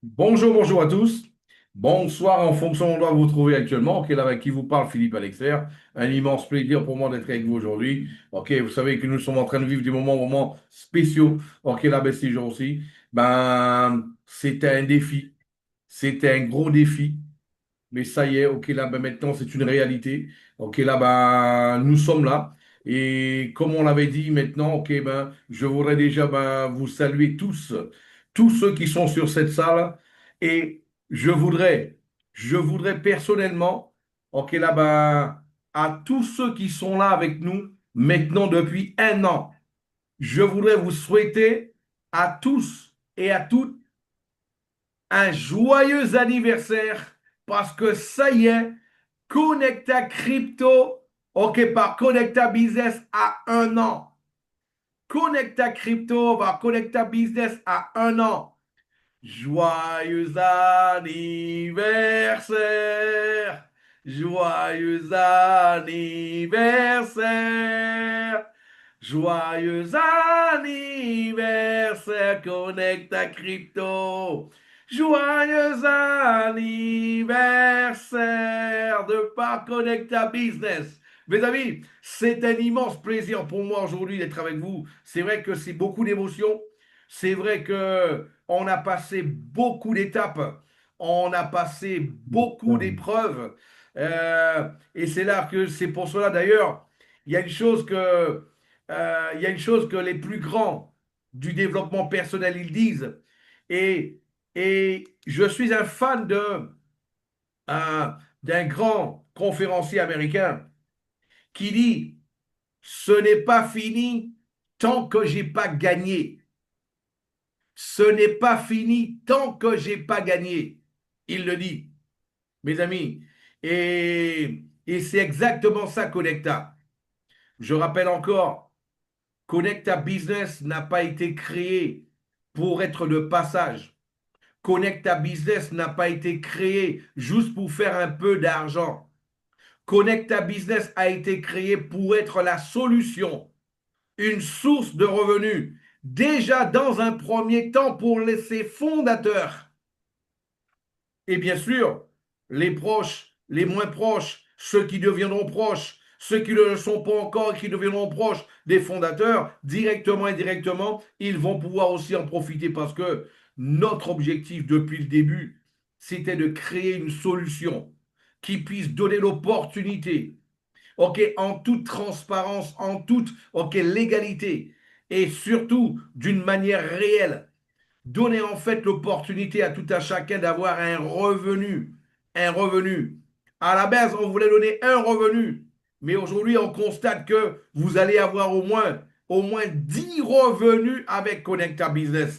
Bonjour, bonjour à tous. Bonsoir en fonction où on doit vous trouver actuellement. Ok, là, avec qui vous parle Philippe Alexer. Un immense plaisir pour moi d'être avec vous aujourd'hui. Ok, vous savez que nous sommes en train de vivre des moments spéciaux. Ok, là, ben, ces jours-ci. Ben, c'était un défi. C'était un gros défi. Mais ça y est, ok, là, ben, maintenant, c'est une réalité. Ok, là, ben, nous sommes là. Et comme on l'avait dit maintenant, ok, ben, je voudrais déjà ben, vous saluer tous ceux qui sont sur cette salle. Et je voudrais, je voudrais personnellement, ok, là, ben, à tous ceux qui sont là avec nous maintenant depuis un an, je voudrais vous souhaiter à tous et à toutes un joyeux anniversaire parce que ça y est, Connecta Crypto, ok, par Connecta Business à un an. Connecta Crypto par Connecta Business à un an. Joyeux anniversaire! Joyeux anniversaire! Joyeux anniversaire, Connecta Crypto! Joyeux anniversaire de par Connecta Business! Mes amis, c'est un immense plaisir pour moi aujourd'hui d'être avec vous. C'est vrai que c'est beaucoup d'émotions. C'est vrai que on a passé beaucoup d'étapes, on a passé beaucoup d'épreuves. Et c'est là que c'est pour cela d'ailleurs, il y a une chose que, il y a une chose que les plus grands du développement personnel ils disent. Et, et je suis un fan d'un grand conférencier américain qui dit, ce n'est pas fini tant que j'ai pas gagné. Ce n'est pas fini tant que j'ai pas gagné. Il le dit, mes amis. Et c'est exactement ça, Connecta. Je rappelle encore, Connecta Business n'a pas été créé pour être de passage. Connecta Business n'a pas été créé juste pour faire un peu d'argent. Connecta Business a été créé pour être la solution, une source de revenus, déjà dans un premier temps pour ses fondateurs. Et bien sûr, les proches, les moins proches, ceux qui deviendront proches, ceux qui ne le sont pas encore et qui deviendront proches des fondateurs, directement et indirectement, ils vont pouvoir aussi en profiter parce que notre objectif depuis le début, c'était de créer une solution qui puisse donner l'opportunité, ok, en toute transparence, en toute, ok, légalité et surtout d'une manière réelle, donner en fait l'opportunité à tout un chacun d'avoir un revenu. Un revenu. À la base, on voulait donner un revenu. Mais aujourd'hui, on constate que vous allez avoir au moins 10 revenus avec Connecta Business.